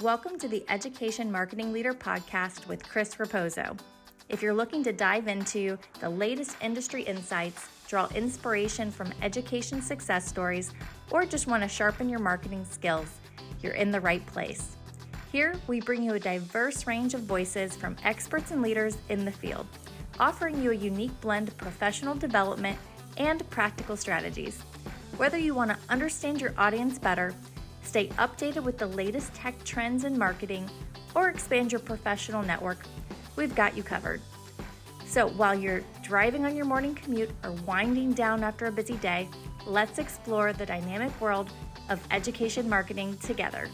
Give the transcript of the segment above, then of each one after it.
Welcome to the Education Marketing Leader podcast with Chris Raposo. If you're looking to dive into the latest industry insights, draw inspiration from education success stories, or just want to sharpen your marketing skills, you're in the right place. Here, we bring you a diverse range of voices from experts and leaders in the field, offering you a unique blend of professional development and practical strategies. Whether you want to understand your audience better, stay updated with the latest tech trends in marketing, or expand your professional network, we've got you covered. So while you're driving on your morning commute or winding down after a busy day, let's explore the dynamic world of education marketing together.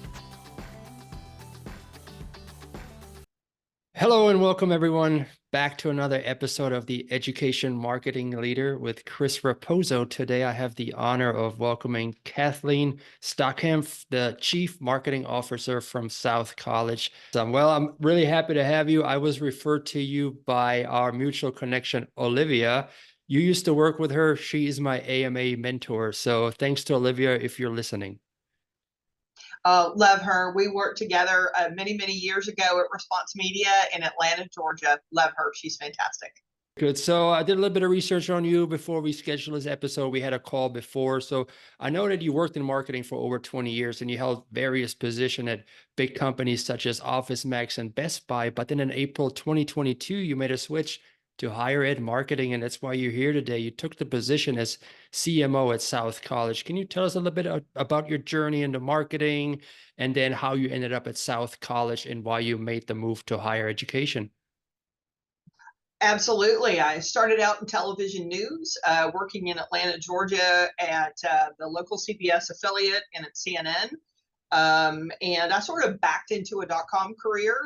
Hello and welcome everyone back to another episode of the Education Marketing Leader with Chris Raposo. Today I have the honor of welcoming Kathleen Stockham, the Chief Marketing Officer from South College. Well, I'm really happy to have you. I was referred to you by our mutual connection, Olivia. You used to work with her. She is my AMA mentor. So thanks to Olivia if you're listening. Love her. We worked together many years ago at Response Media in Atlanta, Georgia. Love her. She's fantastic. Good. So I did a little bit of research on you before we scheduled this episode. We had a call before. So I know that you worked in marketing for over 20 years and you held various positions at big companies such as Office Max and Best Buy. But then in April 2022, you made a switch to higher ed marketing, and that's why you're here today. You took the position as CMO at South College. Can you tell us a little bit about your journey into marketing and then how you ended up at South College and why you made the move to higher education? Absolutely. I started out in television news, working in Atlanta, Georgia at the local CBS affiliate and at CNN. And I sort of backed into a .com career,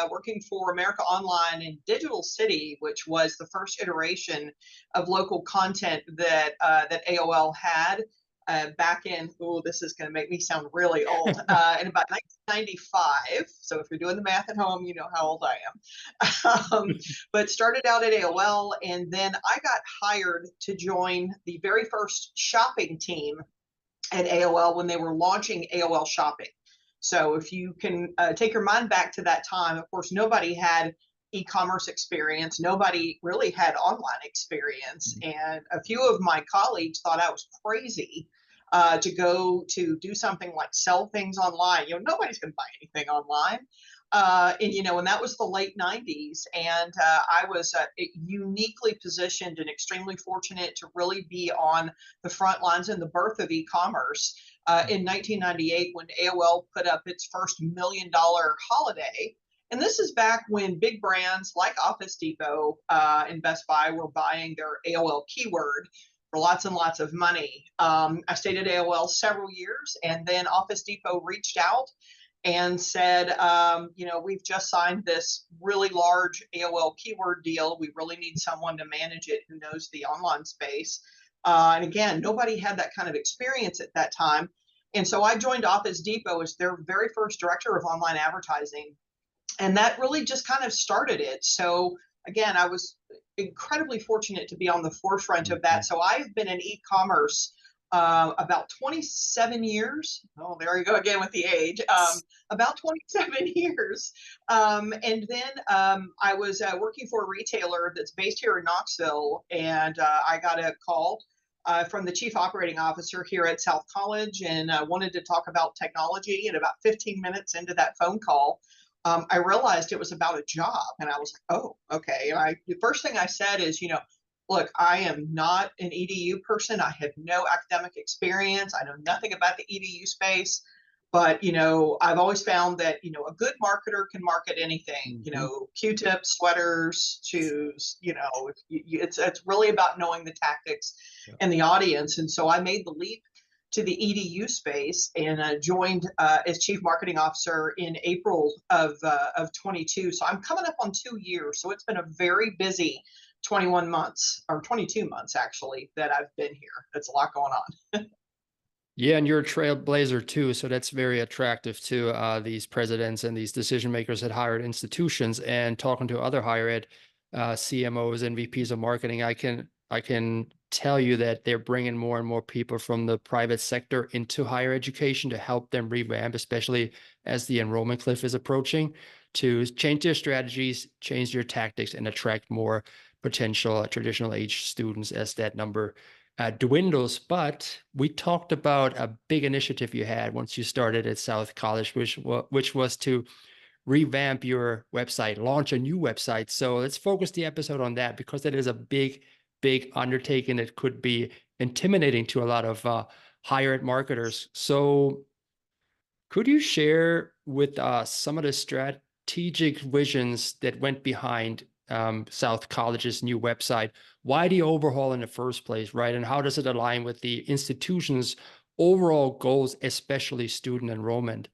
working for America Online and Digital City, which was the first iteration of local content that AOL had back in, this is going to make me sound really old, in about 1995. So if you're doing the math at home, you know how old I am. But started out at AOL, and then I got hired to join the very first shopping team at AOL when they were launching AOL Shopping. So if you can take your mind back to that time, of course, nobody had e-commerce experience. Nobody really had online experience. And a few of my colleagues thought I was crazy to go to do something like sell things online. Nobody's going to buy anything online. And that was the late 90s. And I was uniquely positioned and extremely fortunate to really be on the front lines in the birth of e-commerce in 1998 when AOL put up its first $1 million holiday. And this is back when big brands like Office Depot and Best Buy were buying their AOL keyword for lots and lots of money. I stayed at AOL several years, and then Office Depot reached out and said, we've just signed this really large AOL keyword deal. We really need someone to manage it who knows the online space. And again, nobody had that kind of experience at that time. And so I joined Office Depot as their very first director of online advertising. And that really just kind of started it. So again, I was incredibly fortunate to be on the forefront of that. So I've been in e-commerce about 27 years. Oh, there you go again with the age. About 27 years. And then I was working for a retailer that's based here in Knoxville, and I got a call from the chief operating officer here at South College, and wanted to talk about technology. And about 15 minutes into that phone call, I realized it was about a job, and I was like, oh, okay. And the first thing I said is, look, I am not an EDU person. I have no academic experience. I know nothing about the EDU space, but, I've always found that, a good marketer can market anything, Q-tips, sweaters, shoes, it's really about knowing the tactics and the audience. And so I made the leap to the EDU space and joined as chief marketing officer in April of 22. So I'm coming up on 2 years. So it's been a very busy 21 months or 22 months actually that I've been here. That's a lot going on. Yeah, and you're a trailblazer too, so that's very attractive to these presidents and these decision makers at higher ed institutions. And talking to other higher ed CMOs and VPs of marketing, I can tell you that they're bringing more and more people from the private sector into higher education to help them revamp, especially as the enrollment cliff is approaching to change their strategies, change their tactics, and attract more potential traditional age students as that number dwindles. But we talked about a big initiative you had once you started at South College, which was to revamp your website, launch a new website. So let's focus the episode on that, because that is a big, big undertaking that could be intimidating to a lot of higher ed marketers. So could you share with us some of the strategic visions that went behind South College's new website? Why the overhaul in the first place, right? And how does it align with the institution's overall goals, especially student enrollment?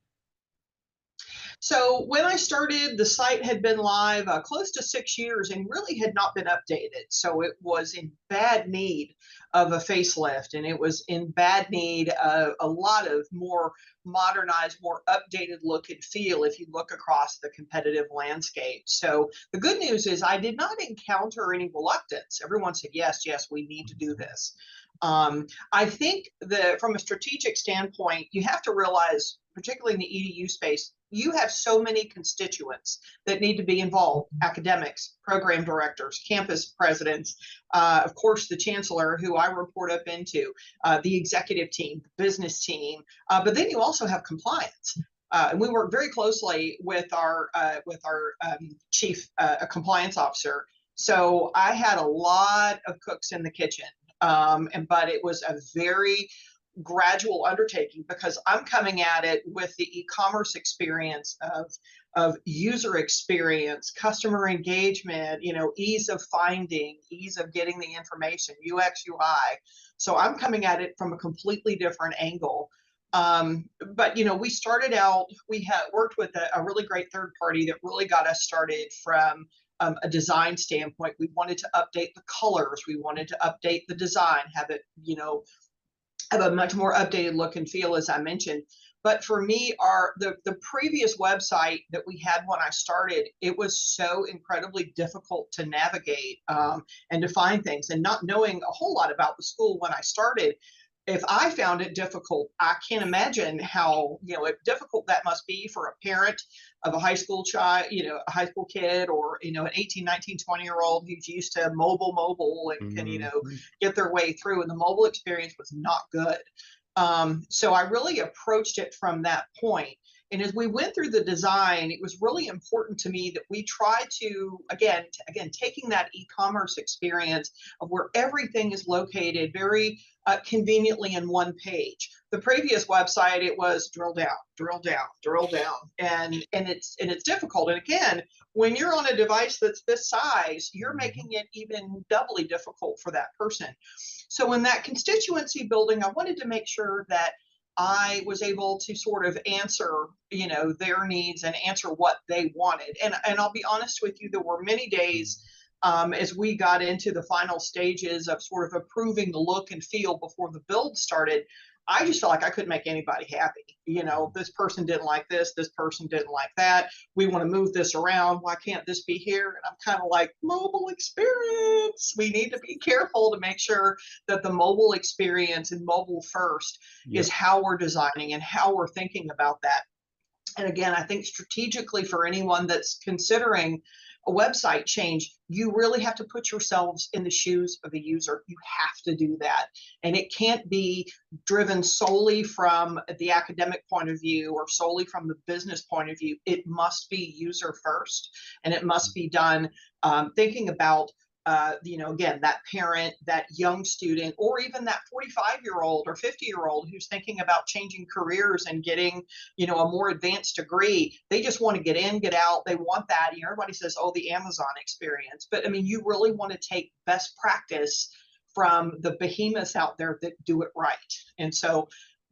So when I started, the site had been live close to 6 years and really had not been updated. So it was in bad need of a facelift, and it was in bad need of a lot of more modernized, more updated look and feel if you look across the competitive landscape. So the good news is I did not encounter any reluctance. Everyone said, yes, yes, we need to do this. I think that from a strategic standpoint, you have to realize, particularly in the EDU space, you have so many constituents that need to be involved: academics, program directors, campus presidents, of course, the chancellor, who I report up into, the executive team, the business team, but then you also have compliance. And we work very closely with our chief compliance officer. So I had a lot of cooks in the kitchen, but it was a very gradual undertaking because I'm coming at it with the e-commerce experience of user experience, customer engagement, ease of finding, ease of getting the information, UX, UI. So I'm coming at it from a completely different angle. But we started out, we had worked with a really great third party that really got us started from a design standpoint. We wanted to update the colors, we wanted to update the design, have it, have a much more updated look and feel, as I mentioned. But for me, the previous website that we had when I started, it was so incredibly difficult to navigate and to find things, and not knowing a whole lot about the school when I started. If I found it difficult, I can't imagine how difficult that must be for a parent of a high school child, a high school kid, or an 18, 19, 20-year-old who's used to mobile and can get their way through. And the mobile experience was not good. So I really approached it from that point. And as we went through the design, it was really important to me that we try to, again, taking that e-commerce experience of where everything is located very conveniently in one page. The previous website, it was drill down, drill down, drill down, and it's difficult. And again, when you're on a device that's this size, you're making it even doubly difficult for that person. So in that constituency building, I wanted to make sure that I was able to sort of answer, their needs and answer what they wanted. And I'll be honest with you, there were many days as we got into the final stages of sort of approving the look and feel before the build started. I just felt like I couldn't make anybody happy. This person didn't like this person didn't like that. We want to move this around. Why can't this be here? And I'm kind of like, mobile experience. We need to be careful to make sure that the mobile experience and mobile first is how we're designing and how we're thinking about that. And again, I think strategically for anyone that's considering a website change, you really have to put yourselves in the shoes of the user. You have to do that. And it can't be driven solely from the academic point of view or solely from the business point of view. It must be user first, and it must be done thinking about again, that parent, that young student, or even that 45-year-old or 50-year-old who's thinking about changing careers and getting, a more advanced degree. They just want to get in, get out. They want that. Everybody says, oh, the Amazon experience. But I mean, you really want to take best practice from the behemoths out there that do it right. And so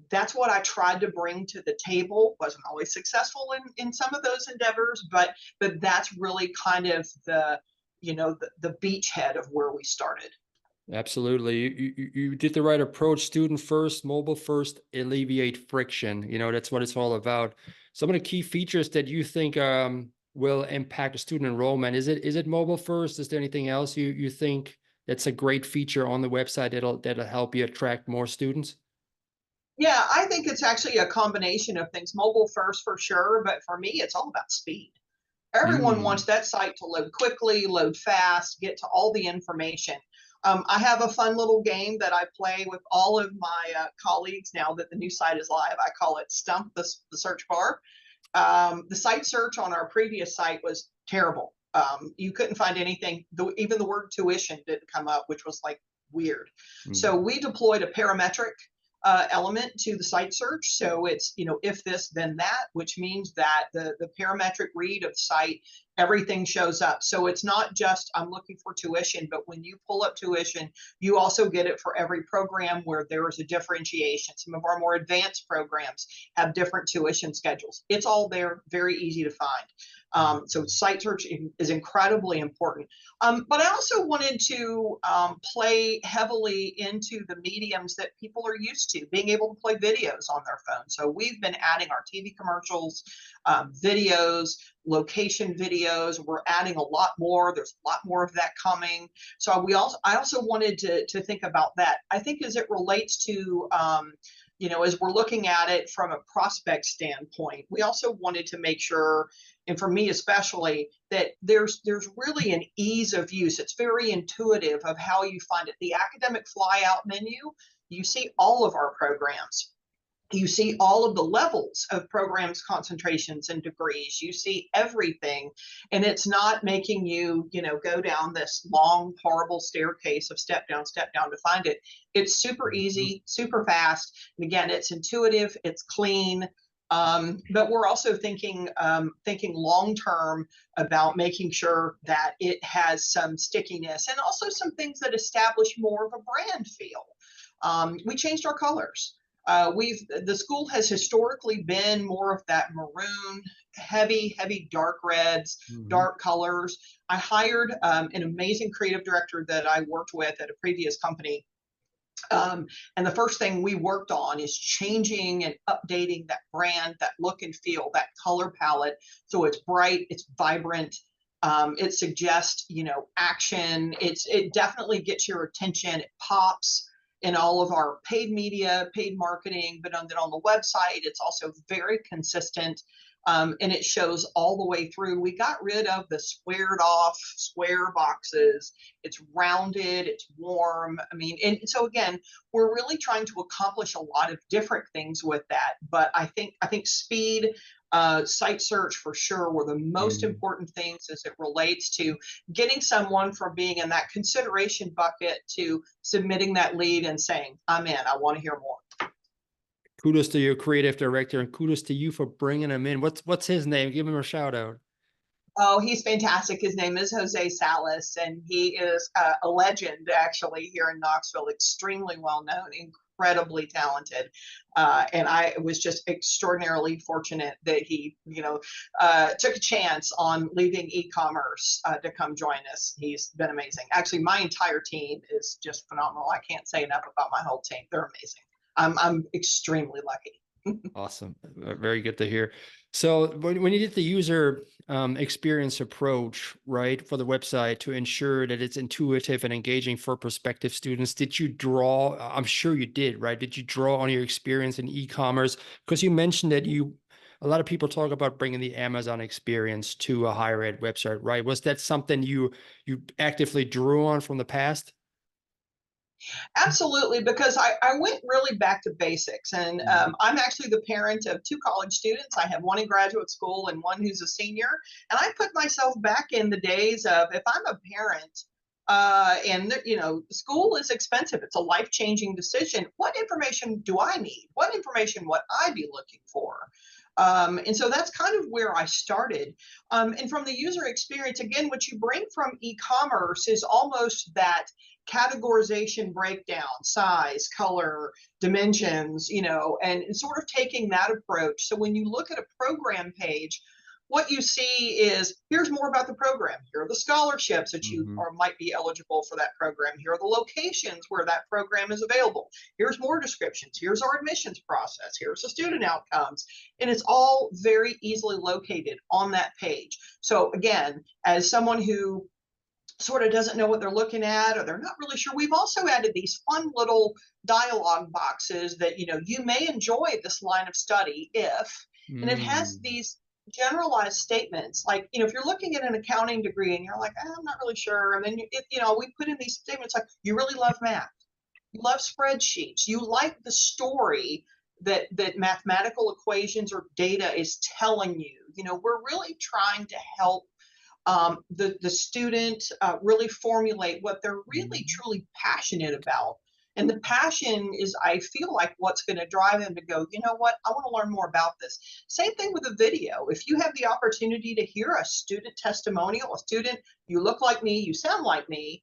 that's what I tried to bring to the table. Wasn't always successful in some of those endeavors, but that's really kind of the beachhead of where we started. Absolutely. You did the right approach: student first, mobile first, alleviate friction. That's what it's all about. Some of the key features that you think will impact student enrollment, is it mobile first? Is there anything else you think that's a great feature on the website that'll help you attract more students? Yeah, I think it's actually a combination of things. Mobile first for sure, but for me, it's all about speed. Everyone Mm. wants that site to load quickly, load fast, get to all the information. I have a fun little game that I play with all of my colleagues now that the new site is live. I call it Stump the Search Bar. The site search on our previous site was terrible. You couldn't find anything. Even the word tuition didn't come up, which was like weird. Mm. So we deployed a parametric element to the site search. So it's, if this, then that, which means that the parametric read of site, everything shows up. So it's not just I'm looking for tuition, but when you pull up tuition, you also get it for every program where there is a differentiation. Some of our more advanced programs have different tuition schedules. It's all there, very easy to find. So site search is incredibly important. But I also wanted to play heavily into the mediums that people are used to, being able to play videos on their phone. So we've been adding our TV commercials, videos, location videos. We're adding a lot more. There's a lot more of that coming. So I also wanted to think about that. I think as it relates to as we're looking at it from a prospect standpoint, we also wanted to make sure, and for me especially, that there's really an ease of use. It's very intuitive of how you find it. The academic flyout menu, you see all of our programs. You see all of the levels of programs, concentrations, and degrees. You see everything, and it's not making you, go down this long, horrible staircase of step down to find it. It's super easy, super fast, and again, it's intuitive, it's clean. But we're also thinking long term about making sure that it has some stickiness and also some things that establish more of a brand feel. We changed our colors. The school has historically been more of that maroon, heavy dark reds, dark colors. I hired an amazing creative director that I worked with at a previous company. And the first thing we worked on is changing and updating that brand, that look and feel, that color palette. So it's bright, it's vibrant. It suggests, action. It definitely gets your attention. It pops in all of our paid media, paid marketing, but then on the website, it's also very consistent. And it shows all the way through. We got rid of the squared off square boxes. It's rounded, it's warm. I mean, and so again, we're really trying to accomplish a lot of different things with that. But I think speed, site search for sure were the most important things as it relates to getting someone from being in that consideration bucket to submitting that lead and saying, I'm in, I want to hear more. Kudos to your creative director, and kudos to you for bringing him in. What's his name? Give him a shout out. Oh, he's fantastic. His name is Jose Salas, and he is a legend actually here in Knoxville, extremely well known, incredibly talented. And I was just extraordinarily fortunate that he, took a chance on leaving e-commerce to come join us. He's been amazing. Actually, my entire team is just phenomenal. I can't say enough about my whole team. They're amazing. I'm extremely lucky. Awesome. Very good to hear. So when you did the user experience approach, right, for the website to ensure that it's intuitive and engaging for prospective students, did you draw, I'm sure you did, right? Did you draw on your experience in e-commerce? Because you mentioned that a lot of people talk about bringing the Amazon experience to a higher ed website, right? Was that something you actively drew on from the past? Absolutely, because I went really back to basics. And I'm actually the parent of two college students. I have one in graduate school and one who's a senior. And I put myself back in the days of, if I'm a parent, and school is expensive, it's a life-changing decision. What information do I need? What information would I be looking for? And so that's kind of where I started. And from the user experience, again, what you bring from e-commerce is almost that categorization breakdown, size, color, dimensions, and sort of taking that approach. So when you look at a program page, what you see is, here's more about the program. Here are the scholarships that you might be eligible for that program. Here are the locations where that program is available. Here's more descriptions. Here's our admissions process. Here's the student outcomes. And it's all very easily located on that page. So again, as someone who sort of doesn't know what they're looking at, or they're not really sure. We've also added these fun little dialogue boxes that, you may enjoy this line of study if, and it has Mm, these generalized statements like, if you're looking at an accounting degree and you're like, I'm not really sure. And then, we put in these statements like, you really love math, you love spreadsheets, you like the story that mathematical equations or data is telling you. We're really trying to help the student really formulate what they're really mm, truly passionate about. And the passion is, I feel like, what's going to drive them to go, you know what, I want to learn more about this. Same thing with a video. If you have the opportunity to hear a student testimonial, a student, you look like me, you sound like me,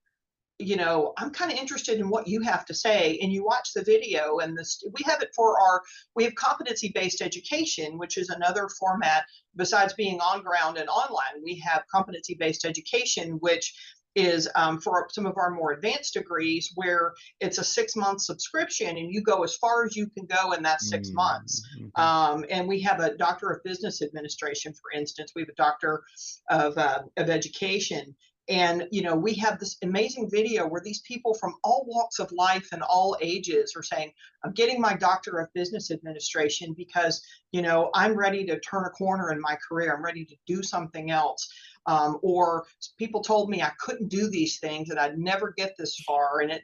I'm kind of interested in what you have to say, and you watch the video. And we have it for we have competency-based education, which is another format besides being on ground and online. We have competency-based education, which is for some of our more advanced degrees, where it's a 6-month subscription and you go as far as you can go in that 6 months. mm, mhm, And we have a doctor of business administration, for instance. We have a doctor of education, and we have this amazing video where these people from all walks of life and all ages are saying, I'm getting my doctor of business administration because I'm ready to turn a corner in my career, I'm ready to do something else. Or people told me I couldn't do these things, that I'd never get this far. And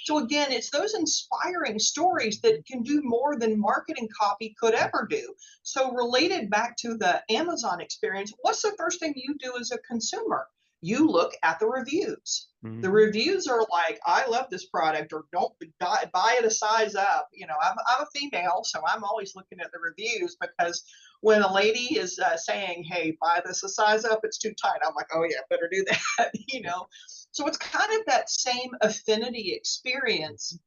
so again, it's those inspiring stories that can do more than marketing copy could ever do. So related back to the Amazon experience, what's the first thing you do as a consumer? You look at the reviews. The mhm. reviews are like, I love this product, or don't buy it a size up. I'm a female, so I'm always looking at the reviews, because when a lady is saying, hey, buy this a size up, it's too tight, I'm like, oh yeah, better do that. So it's kind of that same affinity experience,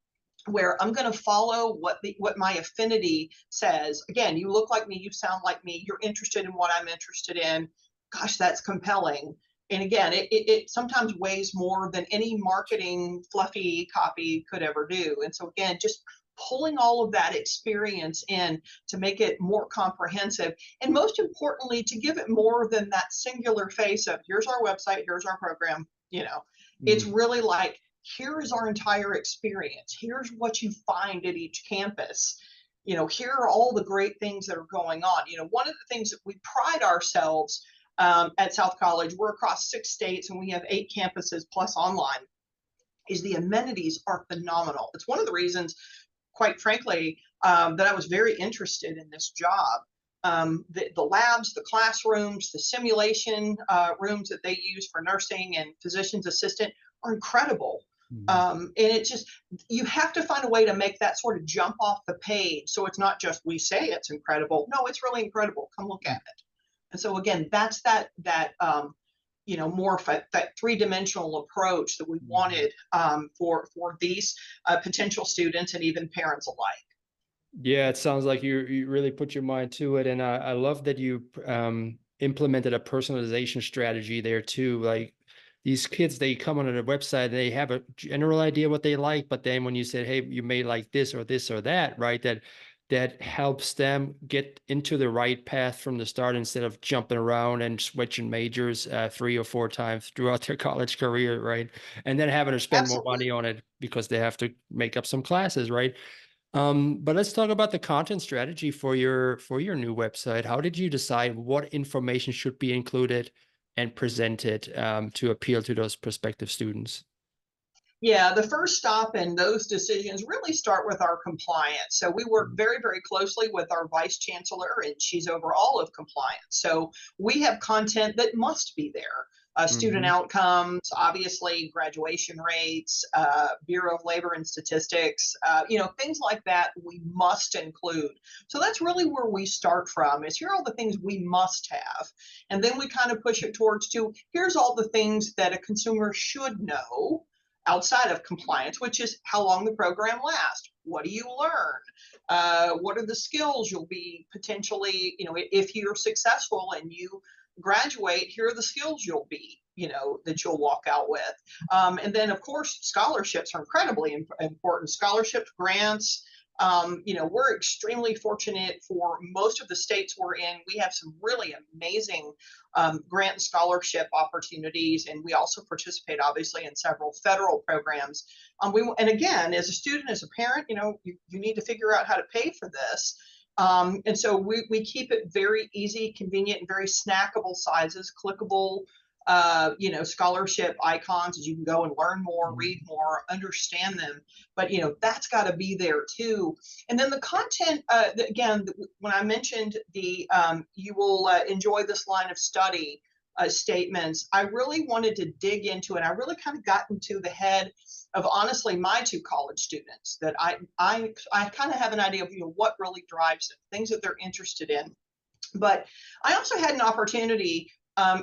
where I'm going to follow what my affinity says. Again, you look like me, you sound like me, you're interested in what I'm interested in. Gosh, that's compelling. And again, it sometimes weighs more than any marketing fluffy copy could ever do. And so again, just pulling all of that experience in to make it more comprehensive, and most importantly, to give it more than that singular face of, here's our website, here's our program. It's Mm, really like, here is our entire experience, here's what you find at each campus, here are all the great things that are going on. One of the things that we pride ourselves at South College, we're across 6 states and we have 8 campuses plus online, is the amenities are phenomenal. It's one of the reasons, quite frankly, that I was very interested in this job. The labs, the classrooms, the simulation rooms that they use for nursing and physician's assistant are incredible. mhm. And it's just, you have to find a way to make that sort of jump off the page. So it's not just, we say it's incredible. No, it's really incredible. Come look at it. And so again, that's more of that 3-dimensional approach that we Mhm. wanted for these potential students and even parents alike. Yeah, it sounds like you really put your mind to it, and I love that you implemented a personalization strategy there too. Like these kids, they come onto the website and they have a general idea what they like, but then when you said, "Hey, you may like this or this or that," right? That helps them get into the right path from the start instead of jumping around and switching majors 3 or 4 times throughout their college career, right? And then having to spend more Absolutely. money on it because they have to make up some classes, right? But let's talk about the content strategy for your new website. How did you decide what information should be included and presented to appeal to those prospective students? Yeah, the first stop in those decisions really start with our compliance. So we work Mm, very, very closely with our vice chancellor, and she's over all of compliance. So we have content that must be there. Student mhm, outcomes, obviously, graduation rates, Bureau of Labor and Statistics, things like that we must include. So that's really where we start from, is here are all the things we must have. And then we kind of push it towards to, here's all the things that a consumer should know outside of compliance, which is how long the program lasts. What do you learn? What are the skills you'll be potentially, if you're successful and you graduate, here are the skills you'll be, that you'll walk out with. And then, of course, scholarships are incredibly important. Scholarships, grants, We're extremely fortunate for most of the states we're in. We have some really amazing grant and scholarship opportunities, and we also participate, obviously, in several federal programs. And again, as a student, as a parent, you need to figure out how to pay for this. And so we keep it very easy, convenient, and very snackable sizes, clickable, scholarship icons that you can go and learn more, read more, understand them. But, that's got to be there too. And then the content, again, when I mentioned you will enjoy this line of study statements, I really wanted to dig into it. I really kind of got into the head of, honestly, my two college students, that I kind of have an idea of, what really drives them, things that they're interested in. But I also had an opportunity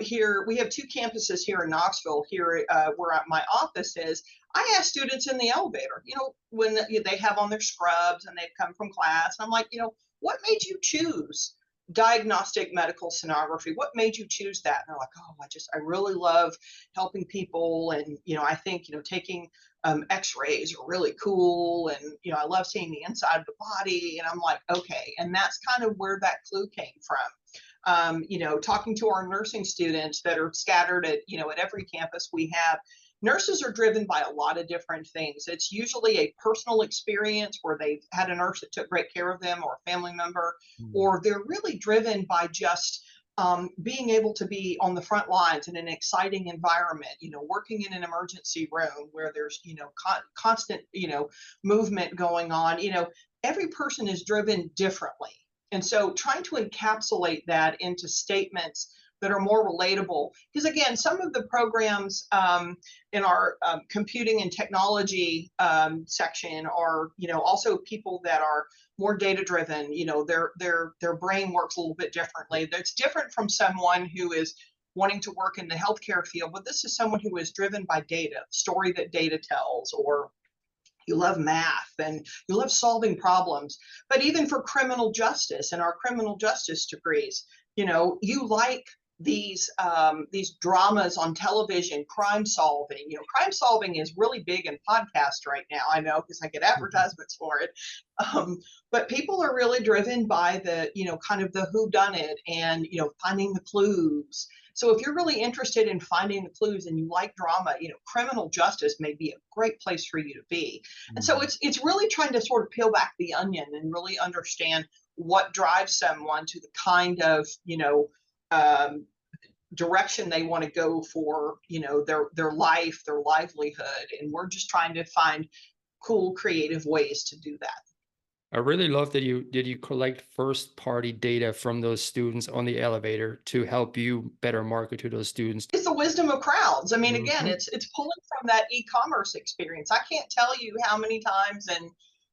here. We have two campuses here in Knoxville, here where my office is. I asked students in the elevator, when they have on their scrubs and they've come from class, and I'm like, what made you choose diagnostic medical sonography? What made you choose that? And they're like, oh, I really love helping people. And, I think, taking x-rays are really cool. And, I love seeing the inside of the body. And I'm like, okay. And that's kind of where that clue came from. Talking to our nursing students that are scattered at every campus we have. Nurses are driven by a lot of different things. It's usually a personal experience where they've had a nurse that took great care of them, or a family member, or they're really driven by just being able to be on the front lines in an exciting environment, working in an emergency room where there's, constant, movement going on. Every person is driven differently. And so trying to encapsulate that into statements that are more relatable, because again, some of the programs in our computing and technology section are, also people that are more data driven. Their brain works a little bit differently. That's different from someone who is wanting to work in the healthcare field, but this is someone who is driven by data, story that data tells, or you love math and you love solving problems. But even for criminal justice and our criminal justice degrees, you like these dramas on television, crime solving. Crime solving is really big in podcasts right now. I know, because I get advertisements for it. But people are really driven by the, kind of the whodunit and, finding the clues. So if you're really interested in finding the clues and you like drama, criminal justice may be a great place for you to be. And so it's really trying to sort of peel back the onion and really understand what drives someone to the kind of, direction they want to go for, their life, their livelihood. And we're just trying to find cool, creative ways to do that. I really love that you collect first party data from those students on the elevator to help you better market to those students. It's the wisdom of crowds. I mean, again, it's pulling from that e-commerce experience. I can't tell you how many times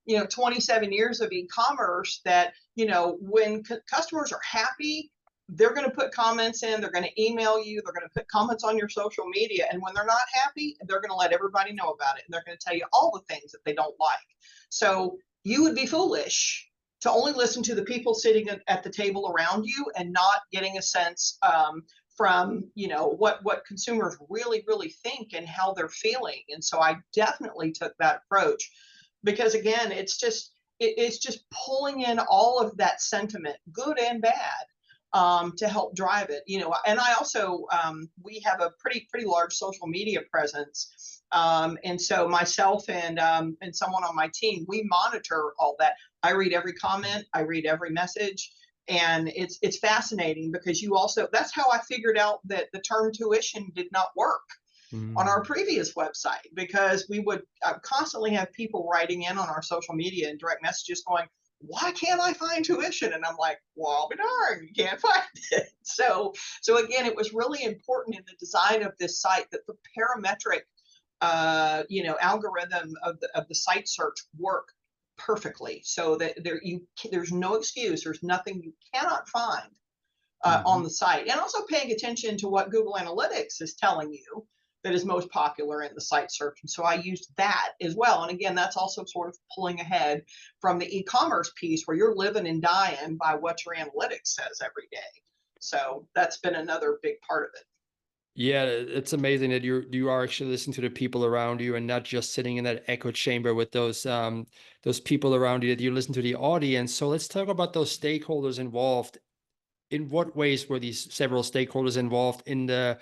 in 27 years of e-commerce that when customers are happy, they're going to put comments in, they're going to email you, they're going to put comments on your social media. And when they're not happy, they're going to let everybody know about it. And they're going to tell you all the things that they don't like. So you would be foolish to only listen to the people sitting at the table around you and not getting a sense from what consumers really, really think and how they're feeling. And so I definitely took that approach, because again, it's just pulling in all of that sentiment, good and bad, to help drive it. And I also we have a pretty large social media presence. And so myself and someone on my team, we monitor all that. I read every comment, I read every message, and it's fascinating, because that's how I figured out that the term tuition did not work on our previous website, because we would constantly have people writing in on our social media and direct messages going, why can't I find tuition? And I'm like, well, I'll be darned, you can't find it. So again, it was really important in the design of this site that the parametric algorithm of the site search work perfectly, so that there's no excuse, there's nothing you cannot find on the site. And also paying attention to what Google Analytics is telling you that is most popular in the site search. And so I used that as well. And again, that's also sort of pulling ahead from the e-commerce piece, where you're living and dying by what your analytics says every day. So that's been another big part of it. Yeah, it's amazing that you are actually listening to the people around you and not just sitting in that echo chamber with those people around you, that you listen to the audience. So let's talk about those stakeholders involved. In what ways were these several stakeholders involved in the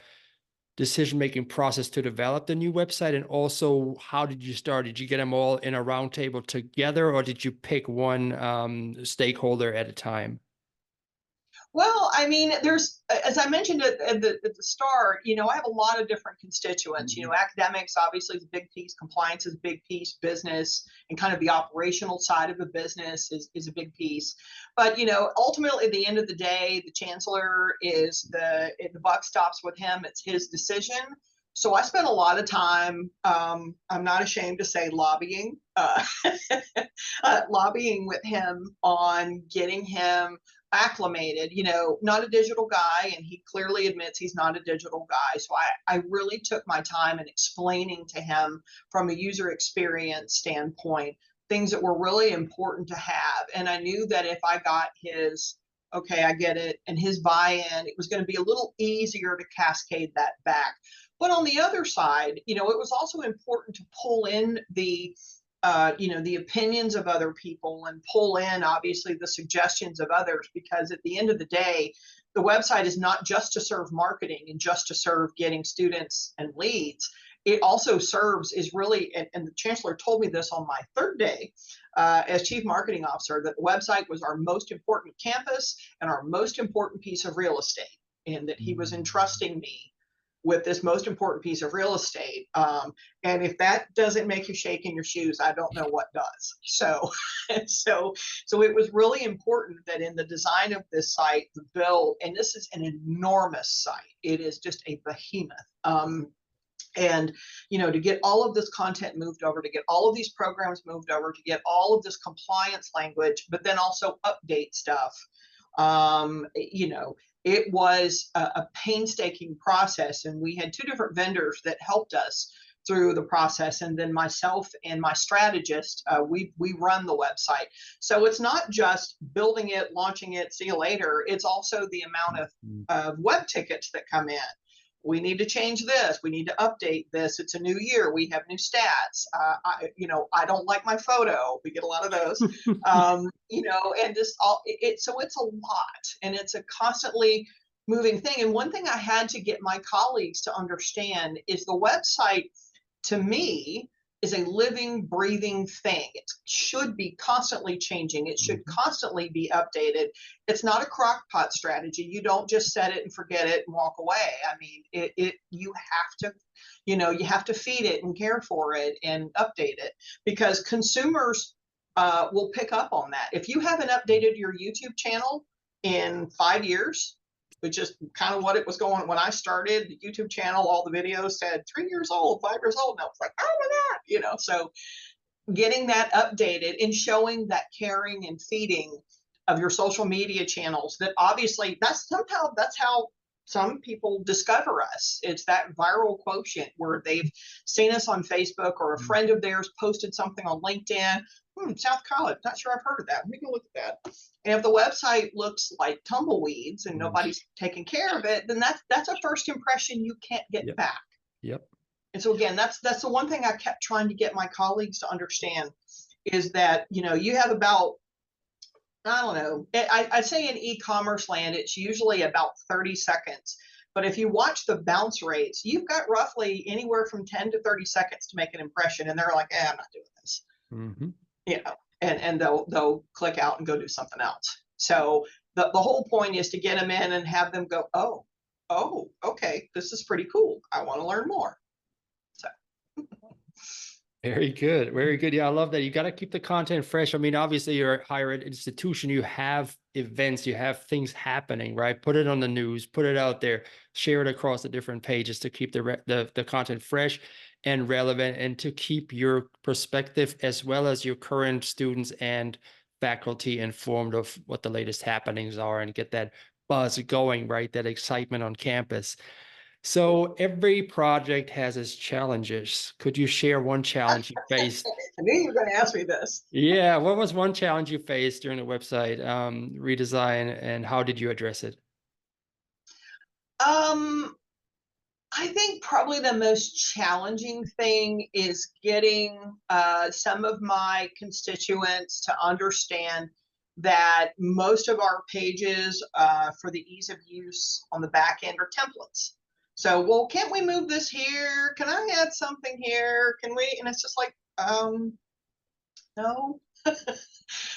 decision-making process to develop the new website? And also, how did you start? Did you get them all in a round table together, or did you pick one stakeholder at a time? Well, I mean, there's, as I mentioned at the start, I have a lot of different constituents. Mhm. Academics obviously is a big piece, compliance is a big piece, business and kind of the operational side of the business is a big piece. But, ultimately at the end of the day, the chancellor is the buck stops with him. It's his decision. So I spent a lot of time, I'm not ashamed to say, lobbying, lobbying with him on getting him acclimated, not a digital guy, and he clearly admits he's not a digital guy. So I really took my time in explaining to him from a user experience standpoint things that were really important to have. And I knew that if I got his, okay, I get it, and his buy-in, it was going to be a little easier to cascade that back. But on the other side, it was also important to pull in the opinions of other people and pull in obviously the suggestions of others, because at the end of the day, the website is not just to serve marketing and just to serve getting students and leads. It also serves is really, and the chancellor told me this on my third day as chief marketing officer, that the website was our most important campus and our most important piece of real estate, and that he was entrusting me with this most important piece of real estate. And if that doesn't make you shake in your shoes, I don't know what does. So, so it was really important that in the design of this site, the build, and this is an enormous site. It is just a behemoth. And to get all of this content moved over, to get all of these programs moved over, to get all of this compliance language, but then also update stuff. It was a painstaking process, and we had two different vendors that helped us through the process, and then myself and my strategist, we run the website. So it's not just building it, launching it, see you later. It's also the amount of web tickets that come in. We need to change this. We need to update this. It's a new year. We have new stats. I don't like my photo. We get a lot of those. And just all it. So it's a lot, and it's a constantly moving thing. And one thing I had to get my colleagues to understand is the website, to me, is a living, breathing thing. It should be constantly changing. It should constantly be updated. It's not a crock pot strategy. You don't just set it and forget it and walk away. I mean, you have to, you have to feed it and care for it and update it, because consumers will pick up on that. If you haven't updated your YouTube channel in 5 years, which is kind of what it was going when I started the YouTube channel, all the videos said 3 years old, 5 years old. And I was like, oh my God, so getting that updated and showing that caring and feeding of your social media channels, that obviously that's how some people discover us. It's that viral quotient where they've seen us on Facebook, or a friend of theirs posted something on LinkedIn. South College, not sure I've heard of that. We can look at that. And if the website looks like tumbleweeds and nobody's taking care of it, then that's a first impression you can't get back. Yep. And so again, that's the one thing I kept trying to get my colleagues to understand, is that you have about, I don't know, I say in e-commerce land, it's usually about 30 seconds. But if you watch the bounce rates, you've got roughly anywhere from 10 to 30 seconds to make an impression. And they're like, I'm not doing this. And they'll click out and go do something else. So the whole point is to get them in and have them go, oh, okay, this is pretty cool. I want to learn more. So. Very good. Very good. Yeah, I love that. You got to keep the content fresh. I mean, obviously you're a higher ed institution. You have events, you have things happening, right? Put it on the news, put it out there, share it across the different pages to keep the content fresh and relevant, and to keep your perspective as well as your current students and faculty informed of what the latest happenings are, and get that buzz going, right? That excitement on campus. So every project has its challenges. Could you share one challenge you faced? I knew you were going to ask me this. Yeah, what was one challenge you faced during the website redesign, and how did you address it? Um, I think probably the most challenging thing is getting some of my constituents to understand that most of our pages for the ease of use on the back end are templates. So, well, can't we move this here? Can I add something here? Can we? And it's just like, no.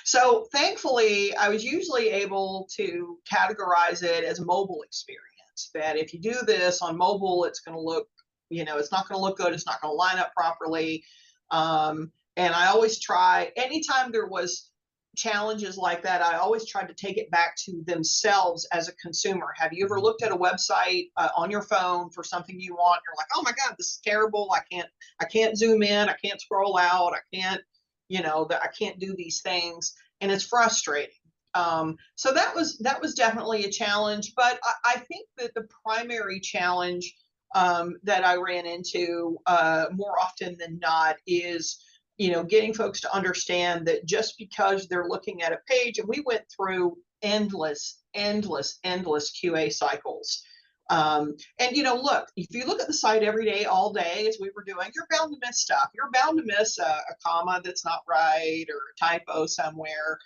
So thankfully, I was usually able to categorize it as a mobile experience. That if you do this on mobile, it's going to look, it's not going to look good. It's not going to line up properly. And I always try, anytime there was challenges like that, I always tried to take it back to themselves as a consumer. Have you ever looked at a website on your phone for something you want? You're like, oh my God, this is terrible. I can't zoom in. I can't scroll out. I can't, I can't do these things, and it's frustrating. So that was definitely a challenge, but I think that the primary challenge that I ran into more often than not is, getting folks to understand that just because they're looking at a page, and we went through endless QA cycles. And look, if you look at the site every day, all day, as we were doing, you're bound to miss stuff. You're bound to miss a comma that's not right or a typo somewhere.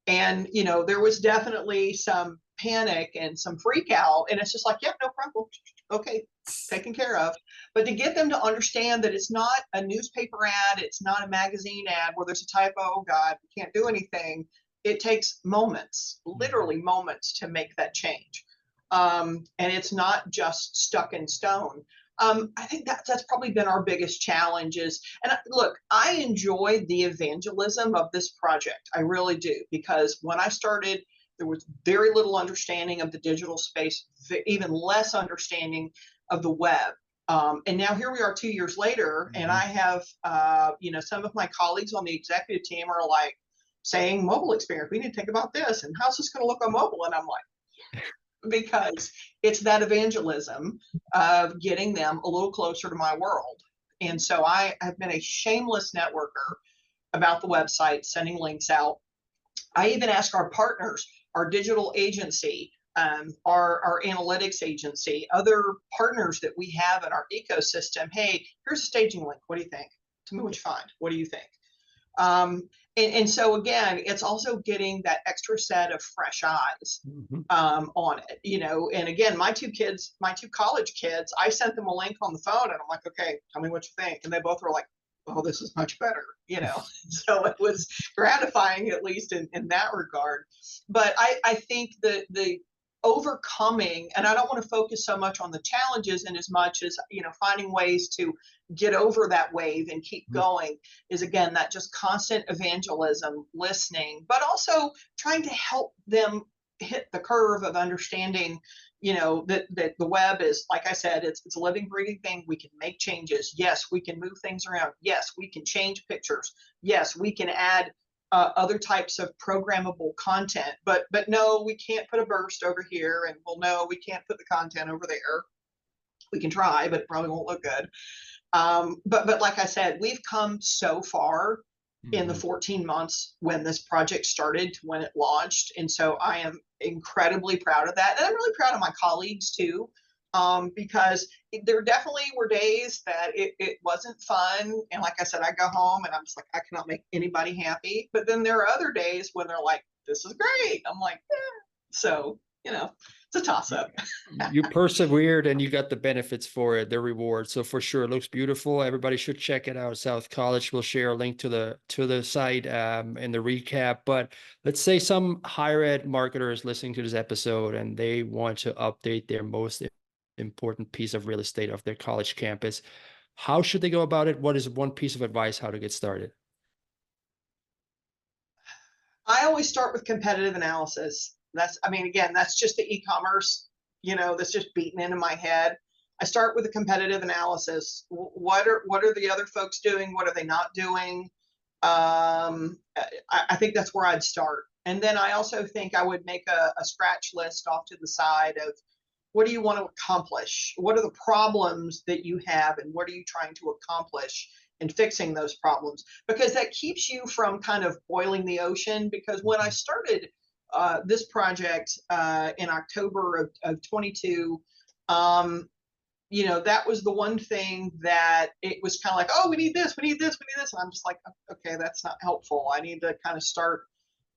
And, there was definitely some panic and some freak out. And it's just like, yep, no problem. Okay, taken care of. But to get them to understand that it's not a newspaper ad, it's not a magazine ad where there's a typo, oh God, we can't do anything. It takes moments, literally moments, to make that change. And it's not just stuck in stone. I think that's probably been our biggest challenge and look, I enjoy the evangelism of this project. I really do, because when I started, there was very little understanding of the digital space, even less understanding of the web. And now here we are 2 years later, and I have, some of my colleagues on the executive team are like saying, mobile experience, we need to think about this, and how's this going to look on mobile? And I'm like, because it's that evangelism of getting them a little closer to my world. And so I have been a shameless networker about the website, sending links out. I even ask our partners, our digital agency, our analytics agency, other partners that we have in our ecosystem, hey, here's a staging link. What do you think? Tell me what you find. What do you think? And so again, it's also getting that extra set of fresh eyes on it, and again, my two college kids, I sent them a link on the phone and I'm like, okay, tell me what you think. And they both were like, oh, this is much better, so it was gratifying, at least in that regard. But I think the overcoming, and I don't want to focus so much on the challenges and as much as, finding ways to get over that wave and keep going, is again, that just constant evangelism, listening, but also trying to help them hit the curve of understanding, that the web is, like I said, it's a living, breathing thing. We can make changes. Yes, we can move things around. Yes, we can change pictures. Yes, we can add other types of programmable content, but no, we can't put a burst over here, and well, no, we can't put the content over there. We can try, but it probably won't look good. But like I said, we've come so far in the 14 months when this project started to when it launched, and so I am incredibly proud of that, and I'm really proud of my colleagues too. Because there definitely were days that it wasn't fun. And like I said, I go home and I'm just like, I cannot make anybody happy. But then there are other days when they're like, this is great. I'm like, yeah. So, it's a toss up. You persevered and you got the benefits for it, the reward. So for sure, it looks beautiful. Everybody should check it out. South College will share a link to the site in the recap. But let's say some higher ed marketers listening to this episode and they want to update their most important piece of real estate of their college campus. How should they go about it? What is one piece of advice how to get started? I always start with competitive analysis. Again, that's just the e-commerce, that's just beaten into my head. I start with a competitive analysis. What are the other folks doing? What are they not doing? I think that's where I'd start. And then I also think I would make a scratch list off to the side of, what do you want to accomplish? What are the problems that you have, and what are you trying to accomplish in fixing those problems? Because that keeps you from kind of boiling the ocean. Because when I started this project in October of 22, that was the one thing that it was kind of like, oh, we need this, we need this, we need this. And I'm just like, okay, that's not helpful. I need to kind of start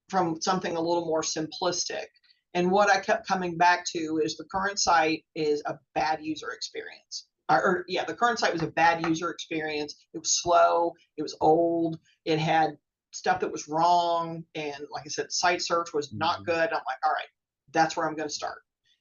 from something a little more simplistic. And what I kept coming back to is the current site is a bad user experience. The current site was a bad user experience. It was slow. It was old. It had stuff that was wrong. And like I said, site search was not good. I'm like, all right, that's where I'm going to start,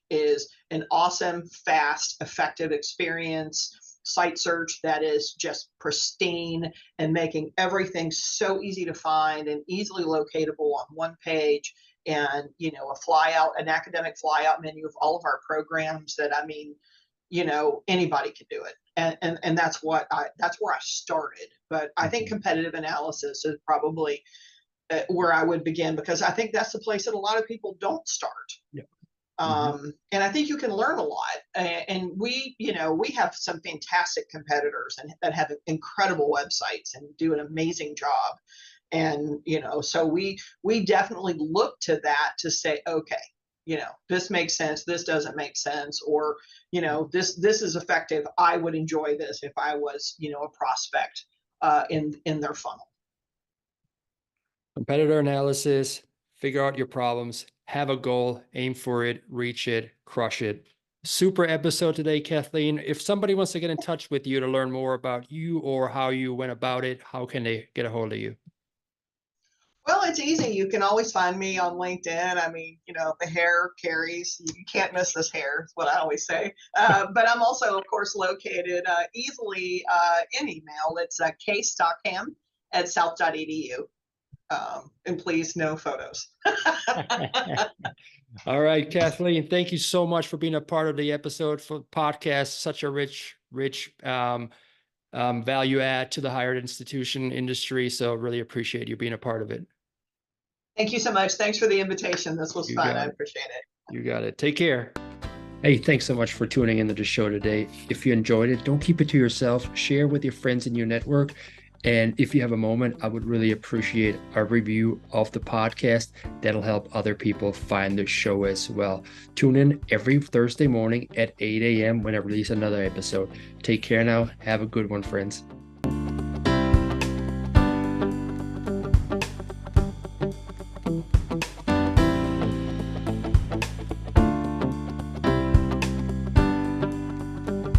is an awesome, fast, effective experience. Site search that is just pristine and making everything so easy to find and easily locatable on one page. And, an academic flyout menu of all of our programs that, anybody can do it. And that's where I started. But I think competitive analysis is probably where I would begin, because I think that's the place that a lot of people don't start. Yeah. And I think you can learn a lot. And we have some fantastic competitors that have incredible websites and do an amazing job. And, so we definitely look to that to say, okay, this makes sense. This doesn't make sense. Or, this is effective. I would enjoy this if I was, a prospect in their funnel. Competitor analysis, figure out your problems, have a goal, aim for it, reach it, crush it. Super episode today, Kathleen. If somebody wants to get in touch with you to learn more about you or how you went about it, how can they get a hold of you? Well, it's easy. You can always find me on LinkedIn. The hair carries. You can't miss this hair, is what I always say. But I'm also, of course, located easily in email. It's kstockham@south.edu. And please, no photos. All right, Kathleen, thank you so much for being a part of the episode for the podcast. Such a rich value add to the higher institution industry. So really appreciate you being a part of it. Thank you so much. Thanks for the invitation. This was fun. I appreciate it. You got it. Take care. Hey, thanks so much for tuning into the show today. If you enjoyed it, don't keep it to yourself. Share with your friends in your network. And if you have a moment, I would really appreciate a review of the podcast. That'll help other people find the show as well. Tune in every Thursday morning at 8 a.m. when I release another episode. Take care now. Have a good one, friends.